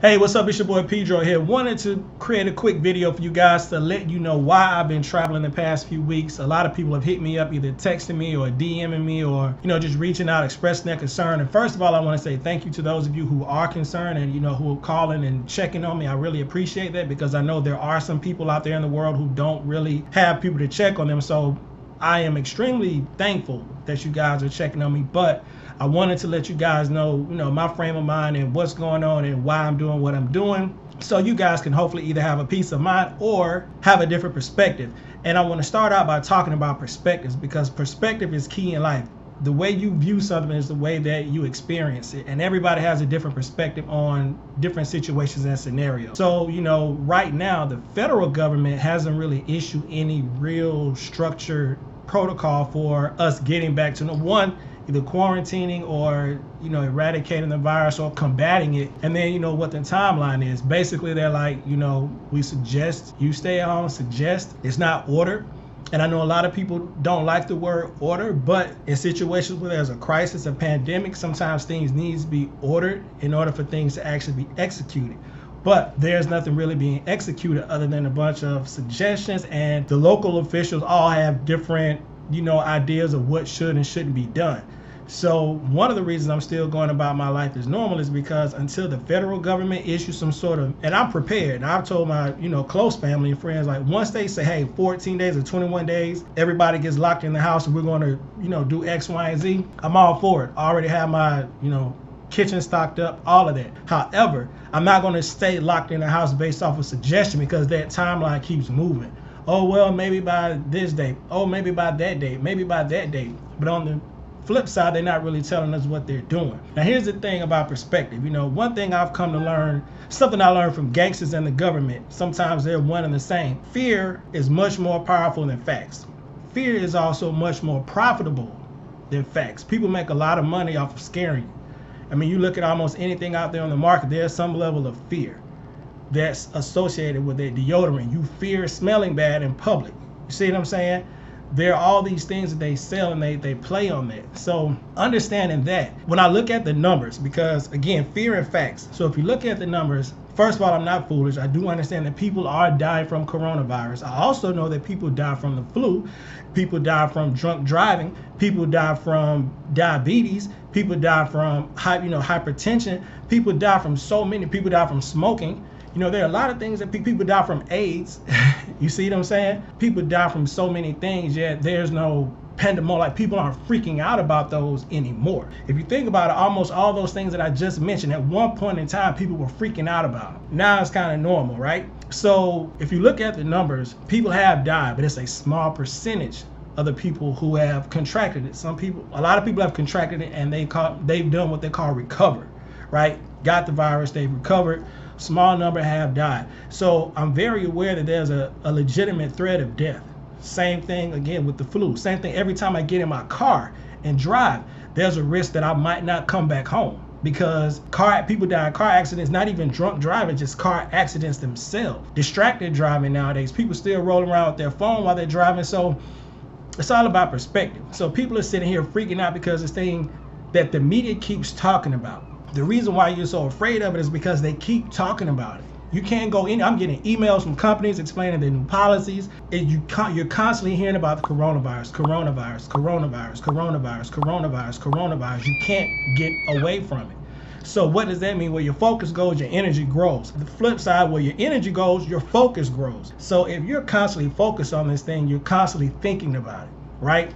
Hey, what's up? It's your boy Pedro here. Wanted to create a quick video for you guys to let you know why I've been traveling the past few weeks. A lot of people have hit me up, either texting me or DMing me or, just reaching out, expressing their concern. And first of all, I want to say thank you to those of you who are concerned and, who are calling and checking on me. I really appreciate that because I know there are some people out there in the world who don't really have people to check on them. So I am extremely thankful that you guys are checking on me, but I wanted to let you guys know, my frame of mind and what's going on and why I'm doing what I'm doing, so you guys can hopefully either have a peace of mind or have a different perspective. And I want to start out by talking about perspectives, because perspective is key in life. The way you view something is the way that you experience it, and everybody has a different perspective on different situations and scenarios. So, right now the federal government hasn't really issued any real structured protocol for us getting back to either quarantining or eradicating the virus or combating it. And then what the timeline is. Basically they're like, we suggest you stay at home. It's not ordered. And I know a lot of people don't like the word order, but in situations where there's a crisis, a pandemic, sometimes things need to be ordered in order for things to actually be executed. But there's nothing really being executed other than a bunch of suggestions, and the local officials all have different ideas of what should and shouldn't be done. So one of the reasons I'm still going about my life as normal is because until the federal government issues some sort of, and I'm prepared. I've told my close family and friends, like, once they say, hey, 14 days or 21 days, everybody gets locked in the house and we're going to do X, Y, and Z, I'm all for it. I already have my kitchen stocked up, all of that. However, I'm not going to stay locked in the house based off of suggestion, because that timeline keeps moving. Oh, well, maybe by this date. Oh, maybe by that date. Maybe by that date. But on the flip side, they're not really telling us what they're doing. Now, here's the thing about perspective. One thing I've come to learn, something I learned from gangsters and the government, sometimes they're one and the same. Fear is much more powerful than facts. Fear is also much more profitable than facts. People make a lot of money off of scaring you. I mean, you look at almost anything out there on the market, there's some level of fear that's associated with it. Deodorant, you fear smelling bad in public. You see what I'm saying? There are all these things that they sell and they play on that. So understanding that, when I look at the numbers, because again, fear and facts. So if you look at the numbers, first of all, I'm not foolish. I do understand that people are dying from coronavirus. I also know that people die from the flu. People die from drunk driving. People die from diabetes. People die from hypertension. People die from so many. People die from smoking. There are a lot of things that people die from. AIDS. You see what I'm saying? People die from so many things, yet there's no pandemonium. Like, people aren't freaking out about those anymore. If you think about it, almost all those things that I just mentioned, at one point in time, people were freaking out about them. Now it's kind of normal, right? So if you look at the numbers, people have died, but it's a small percentage of the people who have contracted it. A lot of people have contracted it, and they've done what they call recover, right? Got the virus, they've recovered. Small number have died. So I'm very aware that there's a legitimate threat of death. Same thing again with the flu. Same thing every time I get in my car and drive, there's a risk that I might not come back home, because people die in car accidents, not even drunk driving, just car accidents themselves. Distracted driving nowadays. People still rolling around with their phone while they're driving. So it's all about perspective. So people are sitting here freaking out because it's thing that the media keeps talking about. The reason why you're so afraid of it is because they keep talking about it. You can't go in. I'm getting emails from companies explaining their new policies. You're constantly hearing about the coronavirus. You can't get away from it. So what does that mean? Where your focus goes, your energy grows. The flip side, where your energy goes, your focus grows. So if you're constantly focused on this thing, you're constantly thinking about it, right?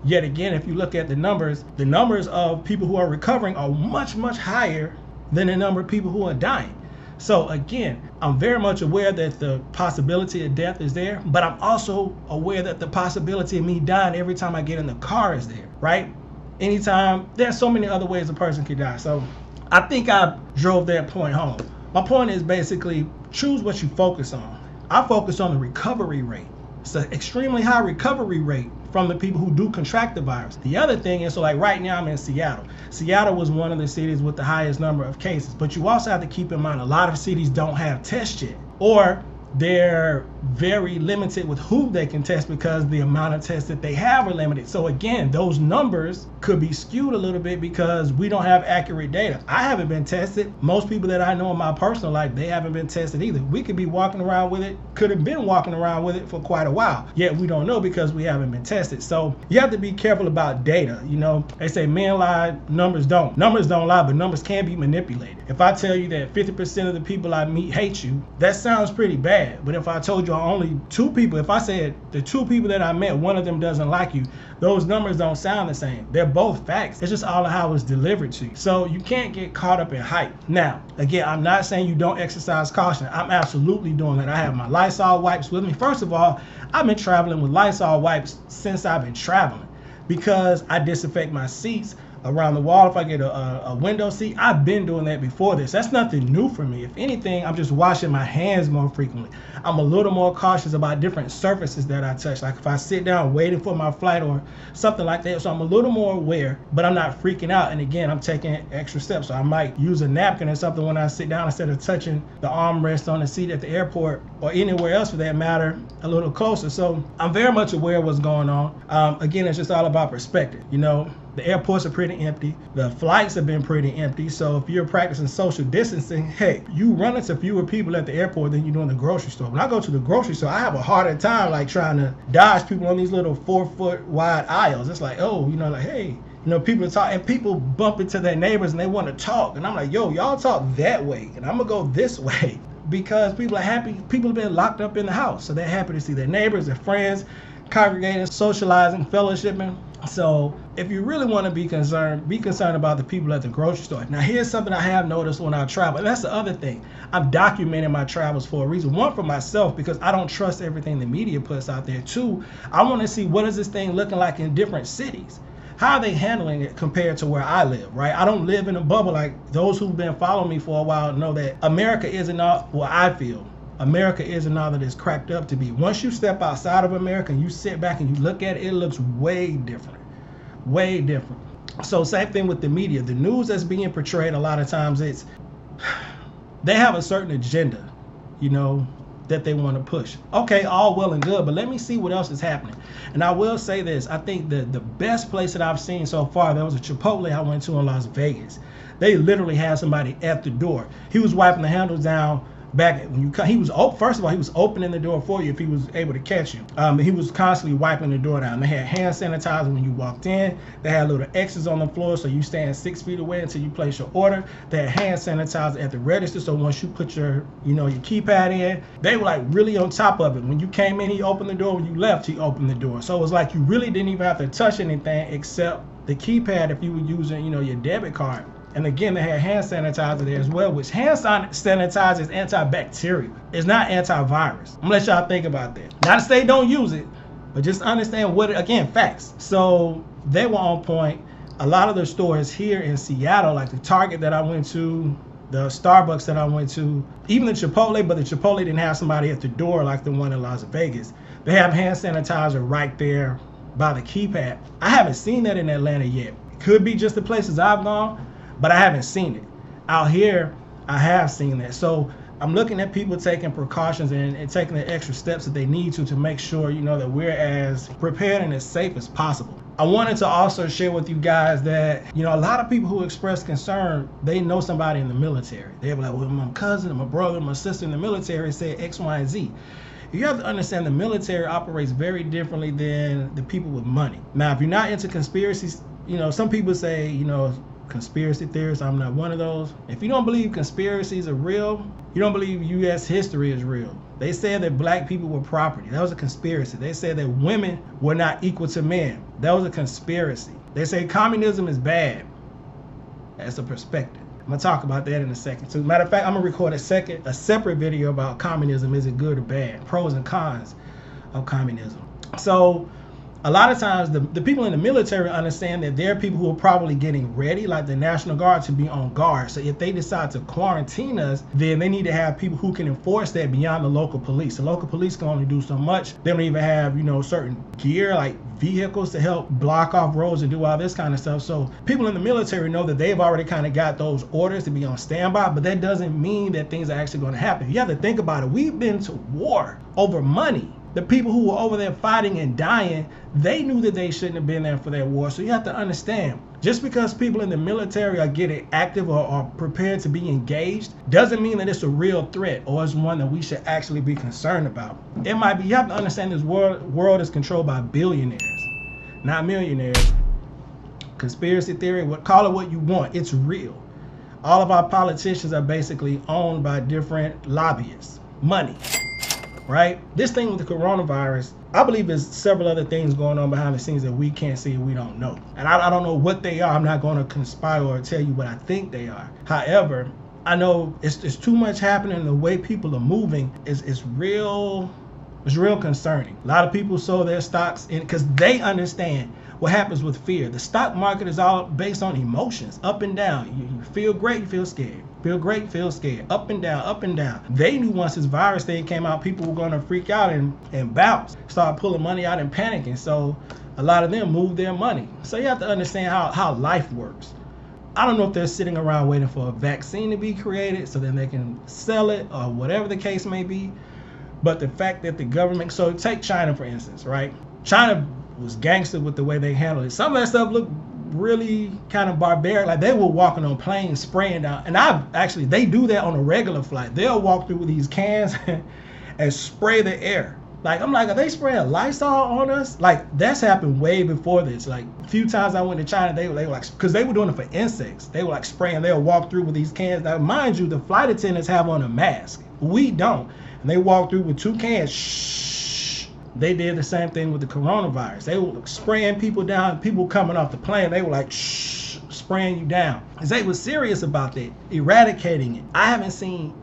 Yet again, if you look at the numbers of people who are recovering are much, much higher than the number of people who are dying. So again, I'm very much aware that the possibility of death is there, but I'm also aware that the possibility of me dying every time I get in the car is there, right? Anytime, there's so many other ways a person could die. So I think I drove that point home. My point is basically, choose what you focus on. I focus on the recovery rate. It's an extremely high recovery rate from the people who do contract the virus. The other thing is, so like right now I'm in Seattle. Seattle was one of the cities with the highest number of cases, but you also have to keep in mind a lot of cities don't have tests yet, or they're very limited with who they can test because the amount of tests that they have are limited. So again, those numbers could be skewed a little bit because we don't have accurate data. I haven't been tested. Most people that I know in my personal life, they haven't been tested either. We could be walking around with it, could have been walking around with it for quite a while, yet we don't know because we haven't been tested. So you have to be careful about data. You know, they say men lie, numbers don't. Numbers don't lie, but numbers can be manipulated. If I tell you that 50% of the people I meet hate you, that sounds pretty bad. But if I told you only 2 people, if I said the 2 people that I met, one of them doesn't like you, those numbers don't sound the same. They're both facts. It's just all how it's delivered to you. So you can't get caught up in hype. Now, again, I'm not saying you don't exercise caution. I'm absolutely doing that. I have my Lysol wipes with me. First of all, I've been traveling with Lysol wipes since I've been traveling because I disinfect my seats around the wall. If I get a window seat, I've been doing that before this. That's nothing new for me. If anything, I'm just washing my hands more frequently. I'm a little more cautious about different surfaces that I touch. Like if I sit down waiting for my flight or something like that. So I'm a little more aware, but I'm not freaking out. And again, I'm taking extra steps. So I might use a napkin or something when I sit down instead of touching the armrest on the seat at the airport or anywhere else for that matter, a little closer. So I'm very much aware of what's going on. Again, it's just all about perspective. You know, the airports are pretty empty. The flights have been pretty empty. So if you're practicing social distancing, hey, you run into fewer people at the airport than you do in the grocery store. When I go to the grocery store, I have a harder time like trying to dodge people on these little 4-foot wide aisles. It's like, oh, you know, like, hey, you know, people talk and people bump into their neighbors and they want to talk. And I'm like, yo, y'all talk that way and I'm gonna go this way because people are happy. People have been locked up in the house. So they're happy to see their neighbors, their friends, congregating, socializing, fellowshipping. So if you really want to be concerned about the people at the grocery store. Now here's something I have noticed when I travel, and that's the other thing. I'm documenting my travels for a reason. One, for myself, because I don't trust everything the media puts out there. 2, I want to see what is this thing looking like in different cities. How are they handling it compared to where I live, right? I don't live in a bubble. Like those who've been following me for a while know that America isn't all what I feel. America isn't all that it's cracked up to be. Once you step outside of America and you sit back and you look at it, it looks way different, way different. So same thing with the media. The news that's being portrayed a lot of times, they have a certain agenda, you know, that they want to push. Okay, all well and good, but let me see what else is happening. And I will say this, I think the best place that I've seen so far, there was a Chipotle I went to in Las Vegas. They literally had somebody at the door. He was wiping the handles down back when you come. He was first of all, he was opening the door for you if he was able to catch you. He was constantly wiping the door down. They had hand sanitizer when you walked in. They had little X's on the floor so you stand 6 feet away until you place your order. They had hand sanitizer at the register, so once you put your, you know, your keypad in, they were like really on top of it. When you came in, he opened the door. When you left, he opened the door. So it was like you really didn't even have to touch anything except the keypad if you were using, you know, your debit card. And again, they had hand sanitizer there as well, which hand sanitizer is antibacterial. It's not antivirus. I'm gonna let y'all think about that. Not to say don't use it, but just understand what, again, facts. So they were on point. A lot of the stores here in Seattle, like the Target that I went to, the Starbucks that I went to, even the Chipotle, but the Chipotle didn't have somebody at the door like the one in Las Vegas. They have hand sanitizer right there by the keypad. I haven't seen that in Atlanta yet. Could be just the places I've gone, but I haven't seen it. Out here, I have seen that. So I'm looking at people taking precautions and taking the extra steps that they need to make sure, you know, that we're as prepared and as safe as possible. I wanted to also share with you guys that, you know, a lot of people who express concern, they know somebody in the military. They're like, well, my cousin, my brother, my sister in the military said X, Y, and Z. You have to understand the military operates very differently than the people with money. Now, if you're not into conspiracies, you know, some people say, you know, conspiracy theorists. I'm not one of those. If you don't believe conspiracies are real, you don't believe U.S. history is real. They said that black people were property. That was a conspiracy. They said that women were not equal to men. That was a conspiracy. They say communism is bad. That's a perspective. I'm gonna talk about that in a second. So, matter of fact, I'm gonna record a separate video about communism. Is it good or bad? Pros and cons of communism. So a lot of times the people in the military understand that there are people who are probably getting ready, like the National Guard, to be on guard. So if they decide to quarantine us, then they need to have people who can enforce that beyond the local police. The local police can only do so much. They don't even have, you know, certain gear like vehicles to help block off roads and do all this kind of stuff. So people in the military know that they've already kind of got those orders to be on standby, but that doesn't mean that things are actually going to happen. You have to think about it. We've been to war over money. The people who were over there fighting and dying, they knew that they shouldn't have been there for that war. So you have to understand, just because people in the military are getting active or are prepared to be engaged, doesn't mean that it's a real threat or it's one that we should actually be concerned about. It might be. You have to understand this world is controlled by billionaires, not millionaires. Conspiracy theory, call it what you want, it's real. All of our politicians are basically owned by different lobbyists. Money. Right? This thing with the coronavirus, I believe there's several other things going on behind the scenes that we can't see and we don't know. And I don't know what they are. I'm not going to conspire or tell you what I think they are. However, I know it's too much happening. The way people are moving is real concerning. A lot of people sold their stocks in because they understand what happens with fear. The stock market is all based on emotions, up and down. You feel great, you feel scared. Feel great, feel scared. Up and down, up and down. They knew once this virus thing came out, people were going to freak out and bounce, start pulling money out and panicking. So a lot of them moved their money. So you have to understand how life works. I don't know if they're sitting around waiting for a vaccine to be created so then they can sell it or whatever the case may be. But the fact that the government, so take China for instance, right? China was gangster with the way they handled it. Some of that stuff looked really kind of barbaric. Like they were walking on planes spraying down, and they do that on a regular flight. They'll walk through with these cans and spray the air. Like I'm like, are they spraying Lysol on us? Like that's happened way before this. Like a few times I went to China, they were like, because they were doing it for insects. They were like spraying. They'll walk through with these cans. Now mind you, the flight attendants have on a mask. We don't, and they walk through with 2 cans. Shh. They did the same thing with the coronavirus. They were spraying people down, people coming off the plane. They were like, shh, spraying you down. Because they were serious about that, eradicating it. I haven't seen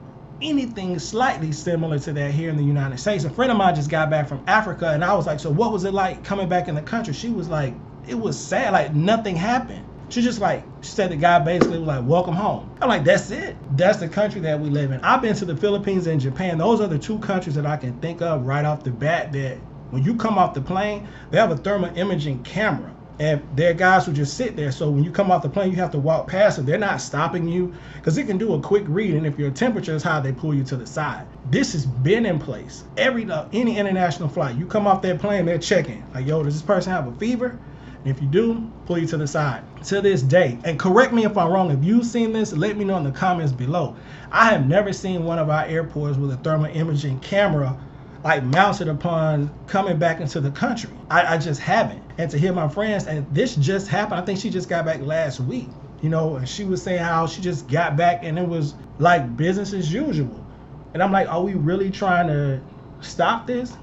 anything slightly similar to that here in the United States. A friend of mine just got back from Africa, and I was like, so what was it like coming back in the country? She was like, it was sad, like nothing happened. She said the guy basically was like, welcome home. I'm like, that's it. That's the country that we live in. I've been to the Philippines and Japan. Those are the 2 countries that I can think of right off the bat that when you come off the plane, they have a thermal imaging camera. And there are guys who just sit there. So when you come off the plane, you have to walk past them. They're not stopping you because it can do a quick read. And if your temperature is high, they pull you to the side. This has been in place. Any international flight, you come off that plane, they're checking. Like, yo, does this person have a fever? And if you do, pull you to the side. To this day, and correct me if I'm wrong, if you've seen this, let me know in the comments below. I have never seen one of our airports with a thermal imaging camera like mounted upon coming back into the country. I just haven't. And to hear my friends, and this just happened, I think she just got back last week, you know, and she was saying how she just got back and it was like business as usual. And I'm like, are we really trying to stop this?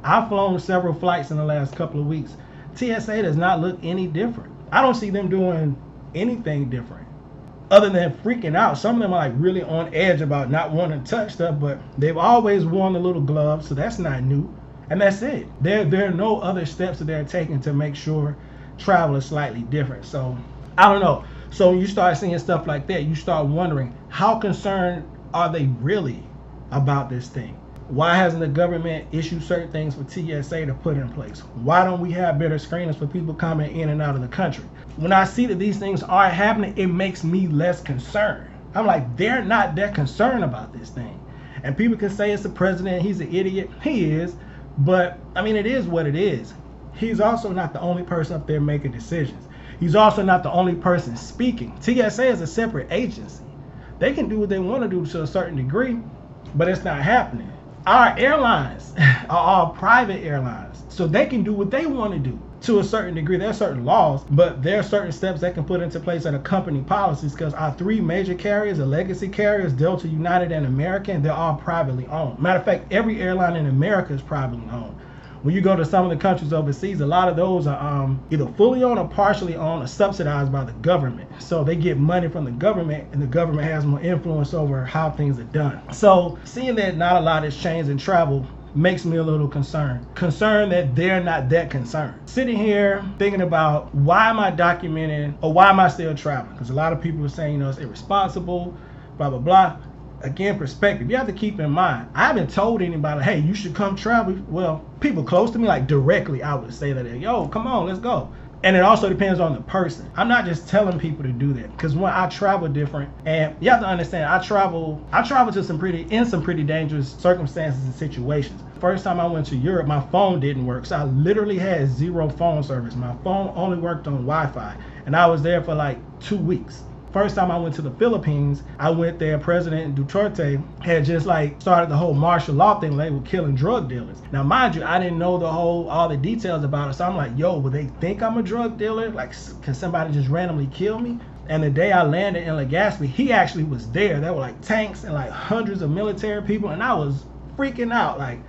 I've flown several flights in the last couple of weeks. TSA does not look any different. I don't see them doing anything different other than freaking out. Some of them are like really on edge about not wanting to touch stuff, but they've always worn the little gloves, so that's not new. And that's it. There are no other steps that they're taking to make sure travel is slightly different. So I don't know. So when you start seeing stuff like that, you start wondering, how concerned are they really about this thing? Why hasn't the government issued certain things for TSA to put in place? Why don't we have better screenings for people coming in and out of the country? When I see that these things are happening, it makes me less concerned. I'm like, they're not that concerned about this thing. And people can say it's the president, he's an idiot. He is, but I mean, it is what it is. He's also not the only person up there making decisions. He's also not the only person speaking. TSA is a separate agency. They can do what they want to do to a certain degree, but it's not happening. Our airlines are all private airlines, so they can do what they want to do to a certain degree. There are certain laws, but there are certain steps they can put into place that are company policies, because our 3 major carriers, the legacy carriers, Delta, United, and American, they're all privately owned. Matter of fact, every airline in America is privately owned. When you go to some of the countries overseas, a lot of those are either fully owned or partially owned or subsidized by the government. So they get money from the government, and the government has more influence over how things are done. So seeing that not a lot has changed in travel, makes me a little concerned. Concerned that they're not that concerned. Sitting here thinking about why am I documenting or why am I still traveling? Because a lot of people are saying, you know, it's irresponsible, blah, blah, blah. Again, perspective. You have to keep in mind, I haven't told anybody, hey, you should come travel. Well, people close to me, like directly, I would say that, yo, come on, let's go. And it also depends on the person. I'm not just telling people to do that, because when I travel different, and you have to understand, I travel to some pretty dangerous circumstances and situations. First time I went to Europe, my phone didn't work, so I literally had 0 phone service. My phone only worked on Wi-Fi, and I was there for like 2 weeks. First time I went to the Philippines, I went there, President Duterte had just like started the whole martial law thing. They were killing drug dealers. Now, mind you, I didn't know all the details about it. So I'm like, yo, will they think I'm a drug dealer? Like, can somebody just randomly kill me? And the day I landed in Legazpi, he actually was there. There were like tanks and like hundreds of military people. And I was freaking out. Like,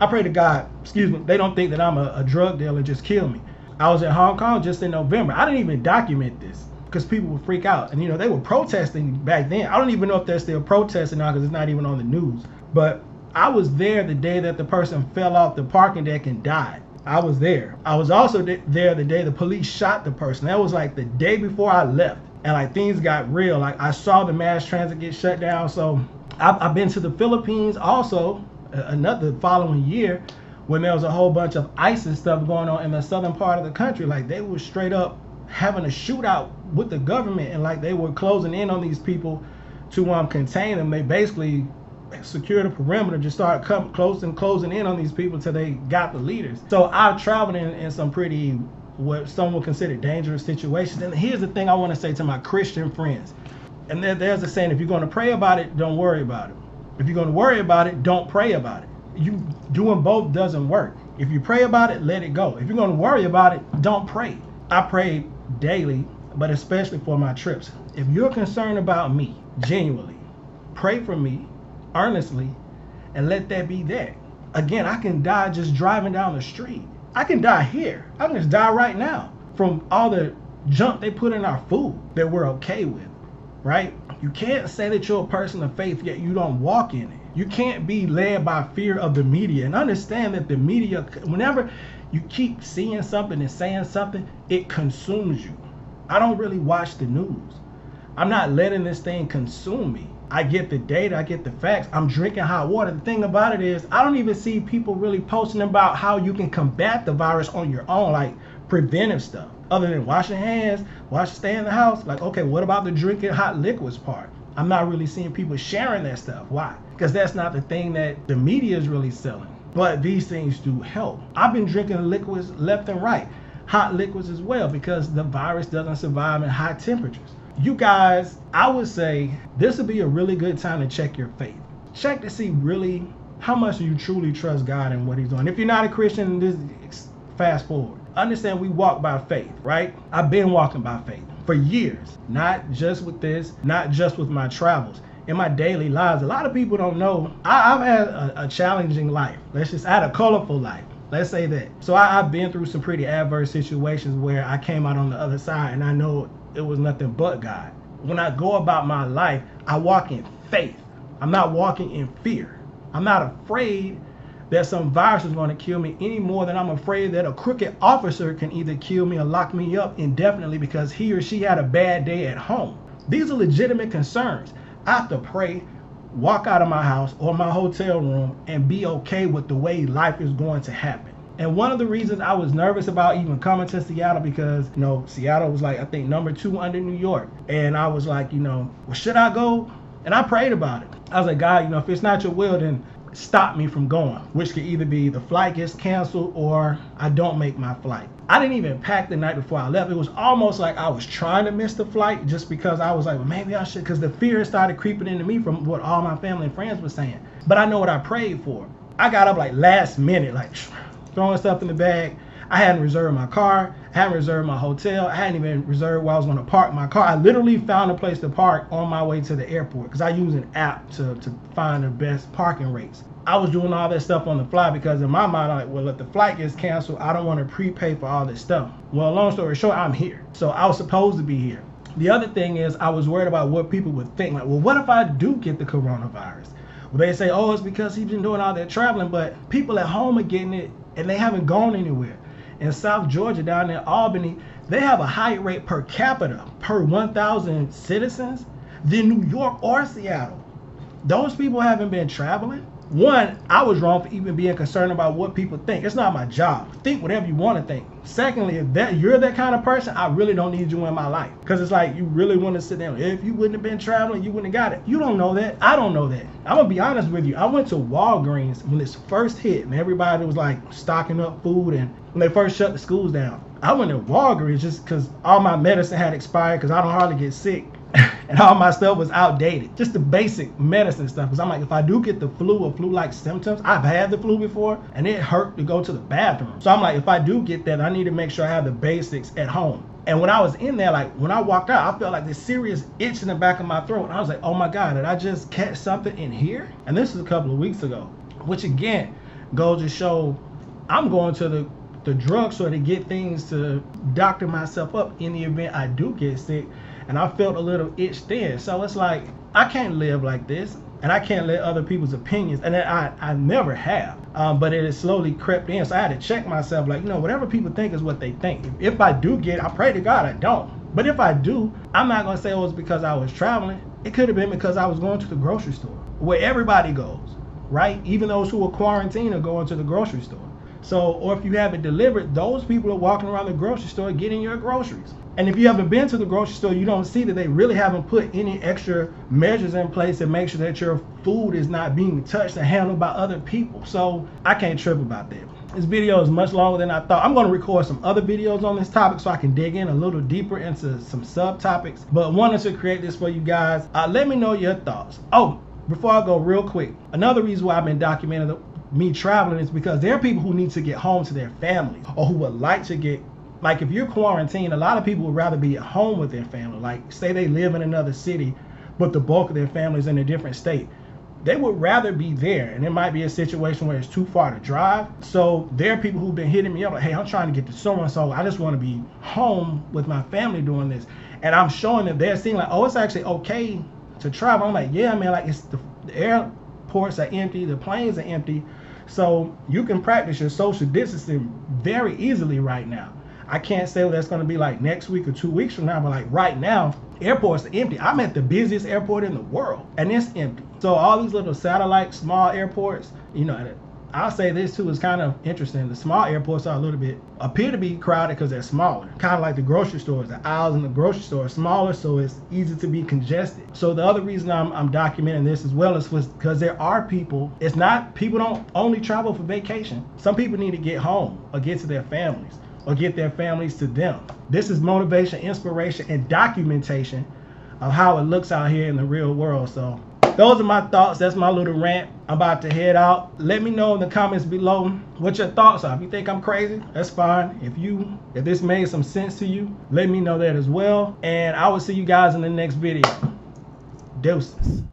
I pray to God, excuse me, they don't think that I'm a drug dealer, just kill me. I was in Hong Kong just in November. I didn't even document this, because people would freak out. And, you know, they were protesting back then. I don't even know if they're still protesting now, because it's not even on the news. But I was there the day that the person fell off the parking deck and died. I was there. I was also there the day the police shot the person. That was like the day before I left. And like things got real. Like I saw the mass transit get shut down. So I've been to the Philippines also another following year, when there was a whole bunch of ISIS stuff going on in the southern part of the country. Like they were straight up having a shootout with the government, and like they were closing in on these people to contain them. They basically secured a perimeter, just started closing in on these people until they got the leaders. So I've traveled in some pretty, what some would consider dangerous situations. And here's the thing I want to say to my Christian friends. And there's a saying, if you're going to pray about it, don't worry about it. If you're going to worry about it, don't pray about it. You doing both doesn't work. If you pray about it, let it go. If you're going to worry about it, don't pray. I pray daily, but especially for my trips. If you're concerned about me, genuinely, pray for me, earnestly, and let that be that. Again, I can die just driving down the street. I can die here. I can just die right now from all the junk they put in our food that we're okay with, right? You can't say that you're a person of faith, yet you don't walk in it. You can't be led by fear of the media, and understand that the media, whenever you keep seeing something and saying something, it consumes you. I don't really watch the news. I'm not letting this thing consume me. I get the data, I get the facts. I'm drinking hot water. The thing about it is, I don't even see people really posting about how you can combat the virus on your own, like preventive stuff, other than washing hands, stay in the house. Like, okay, what about the drinking hot liquids part? I'm not really seeing people sharing that stuff. Why? Because that's not the thing that the media is really selling. But these things do help. I've been drinking liquids left and right, hot liquids as well, because the virus doesn't survive in high temperatures. You guys, I would say this would be a really good time to check your faith. Check to see really how much you truly trust God and what he's doing. If you're not a Christian, just fast forward. Understand we walk by faith, right? I've been walking by faith for years, not just with this, not just with my travels. In my daily lives, a lot of people don't know, I've had a challenging life. I had a colorful life. Let's say that. So I've been through some pretty adverse situations where I came out on the other side, and I know it was nothing but God. When I go about my life, I walk in faith. I'm not walking in fear. I'm not afraid that some virus is going to kill me any more than I'm afraid that a crooked officer can either kill me or lock me up indefinitely because he or she had a bad day at home. These are legitimate concerns. I have to pray, walk out of my house or my hotel room, and be okay with the way life is going to happen. And one of the reasons I was nervous about even coming to Seattle, because, you know, Seattle was like, I think #2 under New York. And I was like, you know, well, should I go? And I prayed about it. I was like, God, you know, if it's not your will, then stop me from going, which could either be the flight gets canceled or I don't make my flight. I didn't even pack the night before I left. It was almost like I was trying to miss the flight just because I was like, well, maybe I should, because the fear started creeping into me from what all my family and friends were saying. But I know what I prayed for. I got up like last minute, like throwing stuff in the bag. I hadn't reserved my car. I hadn't reserved my hotel. I hadn't even reserved where I was going to park my car. I literally found a place to park on my way to the airport because I use an app to find the best parking rates. I was doing all that stuff on the fly because in my mind, I'm like, well, if the flight gets canceled, I don't want to prepay for all this stuff. Well, long story short, I'm here. So I was supposed to be here. The other thing is I was worried about what people would think. Like, well, what if I do get the coronavirus? They say, oh, it's because he's been doing all that traveling, but people at home are getting it and they haven't gone anywhere. In South Georgia, down in Albany, they have a higher rate per capita per 1,000 citizens than New York or Seattle. Those people haven't been traveling. One, I was wrong for even being concerned about what people think. It's not my job. Think whatever you want to think. Secondly, if you're that kind of person, I really don't need you in my life. Because it's like you really want to sit down. If you wouldn't have been traveling, you wouldn't have got it. You don't know that. I don't know that. I'm going to be honest with you. I went to Walgreens when this first hit and everybody was like stocking up food and when they first shut the schools down. I went to Walgreens just because all my medicine had expired because I don't hardly get sick. And all my stuff was outdated. Just the basic medicine stuff. Because I'm like, if I do get the flu or flu-like symptoms, I've had the flu before and it hurt to go to the bathroom. So I'm like, if I do get that, I need to make sure I have the basics at home. And when I was in there, like when I walked out, I felt like this serious itch in the back of my throat. And I was like, oh my God, did I just catch something in here? And this is a couple of weeks ago, which again goes to show I'm going to the drugstore to get things to doctor myself up in the event I do get sick. And I felt a little itch then. So it's like, I can't live like this. And I can't let other people's opinions, and I never have, but it has slowly crept in. So I had to check myself, like, whatever people think is what they think. If I do get, I pray to God I don't. But if I do, I'm not gonna say, oh, it's because I was traveling. It could have been because I was going to the grocery store, where everybody goes, right? Even those who are quarantined are going to the grocery store. So, or if you have it delivered, those people are walking around the grocery store getting your groceries. And if you haven't been to the grocery store, you don't see that they really haven't put any extra measures in place to make sure that your food is not being touched and handled by other people. So I can't trip about that. This video is much longer than I thought. I'm going to record some other videos on this topic so I can dig in a little deeper into some subtopics. But wanted to create this for you guys. Let me know your thoughts. Oh, before I go real quick, another reason why I've been documenting me traveling is because there are people who need to get home to their families or who would like to get, like if you're quarantined, a lot of people would rather be at home with their family. Like say they live in another city, but the bulk of their family is in a different state. They would rather be there, and it might be a situation where it's too far to drive. So there are people who've been hitting me up like, hey, I'm trying to get to so-and-so. I just want to be home with my family doing this. And I'm showing them, they're seeing like, oh, it's actually okay to travel. I'm like, yeah, man, like it's the airports are empty, the planes are empty. So you can practice your social distancing very easily right now. I can't say what that's going to be like next week or 2 weeks from now, but like right now, airports are empty. I'm at the busiest airport in the world, and it's empty. So all these little satellite small airports, I'll say this too, is kind of interesting. The small airports are appear to be crowded because they're smaller. Kind of like the grocery stores. The aisles in the grocery store are smaller, so it's easy to be congested. So the other reason I'm documenting this as well is because there are people, people don't only travel for vacation. Some people need to get home or get to their families or get their families to them. This is motivation, inspiration, and documentation of how it looks out here in the real world. So those are my thoughts. That's my little rant. I'm about to head out. Let me know in the comments below what your thoughts are. If you think I'm crazy, that's fine. If this made some sense to you, let me know that as well. And I will see you guys in the next video. Deuces.